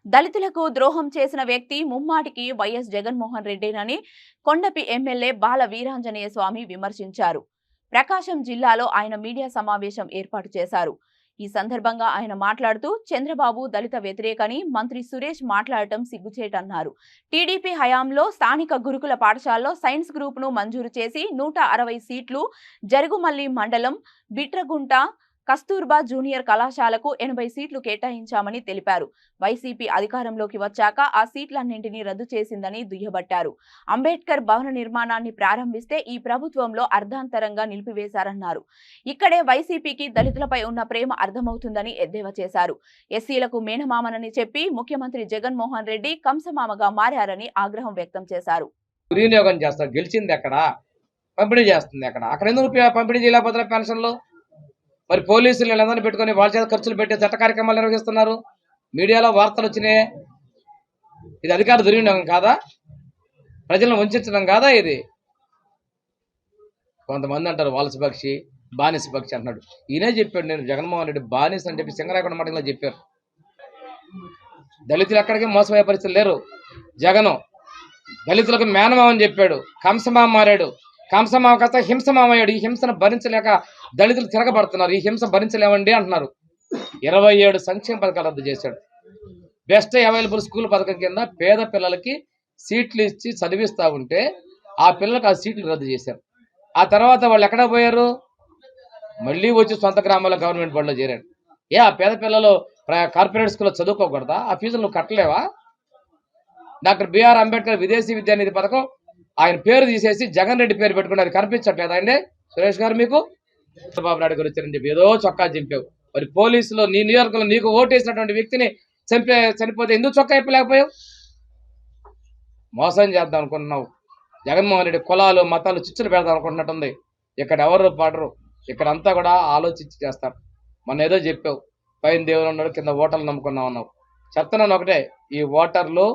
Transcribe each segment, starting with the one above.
దళితులకు ద్రోహం చేసిన వ్యక్తి ముమ్మాటికి వైఎస్ జగన్మోహన్ రెడ్డినని కొండపి ఎమ్మెల్యే బాల వీరాంజనేయ స్వామి విమర్శించారు. ప్రకాశం జిల్లాలో ఆయన మీడియా సమావేశం ఏర్పాటు చేశారు. ఈ సందర్భంగా ఆయన మాట్లాడుతూ చంద్రబాబు దళిత వ్యతిరేకని మంత్రి సురేష్ మాట్లాడటం సిగ్గుచేటన్నారు. టీడీపీ హయాంలో స్థానిక గురుకుల పాఠశాలలో సైన్స్ గ్రూప్ ను మంజూరు చేసి 160 సీట్లు, జరుగుమల్లి మండలం బిట్రగుంట కస్తూర్బా జూనియర్ కళాశాలకు 80 సీట్లు కేటాయించామని తెలిపారు. వైసీపీ అధికారంలోకి వచ్చాక ఆ సీట్లన్నింటినీ రద్దు చేసిందని దుయ్యబట్టారు. అంబేద్కర్ భవన నిర్మాణాన్ని ప్రారంభిస్తే ఈ ప్రభుత్వంలో అర్ధాంతరంగా నిలిపివేశారన్నారు. ఇక్కడే వైసీపీకి దళితులపై ఉన్న ప్రేమ అర్థమవుతుందని ఎద్దేవా చేశారు. ఎస్సీలకు మేనమామనని చెప్పి ముఖ్యమంత్రి జగన్మోహన్ రెడ్డి కంసమామగా మారారని ఆగ్రహం వ్యక్తం చేశారు. వినియోగం చేస్తారు, గెలిచింది ఎక్కడ, పంపిణీ చేస్తుంది ఎక్కడ, అక్కడ ఎందుకు పంపిణీ చేయలేకపోతున్నారు పెన్షన్లు? మరి పోలీసులు వీళ్ళందరినీ పెట్టుకుని వాళ్ళ చేత ఖర్చులు పెట్టే చట్ట కార్యక్రమాలు నిర్వహిస్తున్నారు. మీడియాలో వార్తలు వచ్చినాయి. ఇది అధికార దుర్వినియోగం కాదా? ప్రజలను వంచడం కాదా? ఇది కొంతమంది అంటారు వాలస పక్షి, బానిస పక్షి అంటున్నాడు. ఈయనే చెప్పాడు, నేను జగన్మోహన్ రెడ్డి బానిస అని చెప్పి సింగరాయకొండ మఠంలో చెప్పారు. దళితులు ఎక్కడికి మోసపోయే పరిస్థితులు లేరు. జగను దళితులకు మేనమామని చెప్పాడు, కంసమామ మారాడు. కంసమామ కాస్త హింసమామయ్యాడు. ఈ హింసను భరించలేక దళితులు తిరగబడుతున్నారు. ఈ హింస భరించలేమండి అంటున్నారు. 27 సంక్షేమ పథకాలు రద్దు చేశాడు. బెస్ట్ అవైలబుల్ స్కూల్ పథకం కింద పేద పిల్లలకి సీట్లు ఇచ్చి చదివిస్తూ ఉంటే ఆ పిల్లలకు ఆ సీట్లు రద్దు చేశారు. ఆ తర్వాత వాళ్ళు ఎక్కడ పోయారు? మళ్ళీ వచ్చి సొంత గ్రామాల్లో గవర్నమెంట్ బడిలో చేరాడు. ఆ పేద పిల్లలు కార్పొరేట్ స్కూల్లో చదువుకోకూడదా? ఆ ఫీజులు నువ్వు కట్టలేవా? డాక్టర్ బిఆర్ అంబేద్కర్ విదేశీ విద్యానిధి పథకం ఆయన పేరు తీసేసి జగన్ రెడ్డి పేరు పెట్టుకుని అది కనిపించట్లేదా అండి సురేష్ గారు? మీకు చంద్రబాబు నాయుడు గారు వచ్చారని చెప్పి ఏదో చొక్కా చింపావు. మరి పోలీసులు నీ నియోజకవర్గంలో నీకు ఓటేసినటువంటి వ్యక్తిని చనిపోతే ఎందుకు చొక్కా ఇప్పలేకపోయావు? మోసం చేద్దాం అనుకుంటున్నావు. జగన్మోహన్ రెడ్డి కులాలు మతాలు చిచ్చులు పెడదాం అనుకుంటున్నట్టుంది. ఇక్కడ ఎవరు పాడరు, ఇక్కడ అంతా కూడా ఆలోచించి చేస్తారు. మొన్న ఏదో చెప్పావు, పైన దేవుడు ఉన్నాడు కింద ఓటర్లు నమ్ముకున్నావు అన్నావు. చెప్తున్నాను ఒకటే, ఈ ఓటర్లు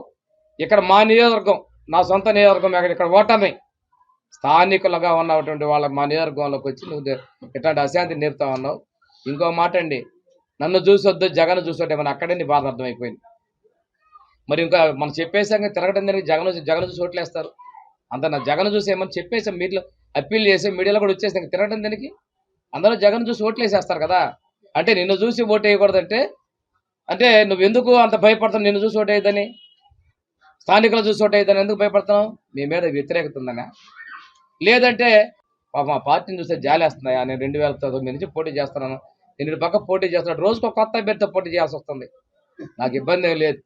ఇక్కడ మా నియోజకవర్గం, నా సొంత నియోజకవర్గం, ఇక్కడ ఓటర్ని స్థానికులుగా ఉన్నటువంటి వాళ్ళ మా నియోజకవర్గంలోకి వచ్చి నువ్వు ఇట్లాంటి అశాంతిని నేర్పుతా ఉన్నావు. ఇంకో మాట అండి, నన్ను చూసొద్దు జగన్ చూసొద్దు ఏమన్నా అక్కడే నీ బాధ అర్థమైపోయింది. మరి ఇంకా మనం చెప్పేసాక తిరగడం దానికి జగన్ చూసి ఓట్లేస్తారు. అంత నా జగన్ చూసి ఏమని చెప్పేసాం, మీరు అప్పీల్ చేసి మీడియాలో కూడా వచ్చేసి తిరగడం దానికి అందరూ జగన్ చూసి ఓట్లేసేస్తారు కదా. అంటే నిన్ను చూసి ఓటు వేయకూడదంటే అంటే నువ్వు ఎందుకు అంత భయపడతావు? నిన్ను చూసి ఓటు వేయద్దని, స్థానికులు చూసి ఓటు వేయద్దని ఎందుకు భయపడుతున్నావు? మీ మీద వ్యతిరేకత ఉందనా? లేదంటే మా పార్టీని చూస్తే జాలేస్తున్నాయా? నేను 2009 నుంచి పోటీ చేస్తున్నాను, నేను పక్క పోటీ చేస్తున్నాడు, రోజుకు ఒక కొత్త అభ్యర్థితో పోటీ చేయాల్సి వస్తుంది. నాకు ఇబ్బంది ఏం లేదు.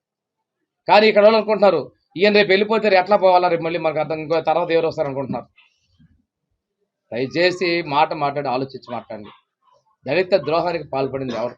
కానీ ఇక్కడ వాళ్ళు అనుకుంటున్నారు, ఈయన రేపు వెళ్ళిపోతే ఎట్లా పోవాలా, రేపు మళ్ళీ మనకు అర్థం ఇంకో తర్వాత ఎవరు వస్తారనుకుంటున్నారు. దయచేసి మాట మాట్లాడి ఆలోచించి మాట్లాడండి. దళిత ద్రోహానికి పాల్పడింది ఎవరు?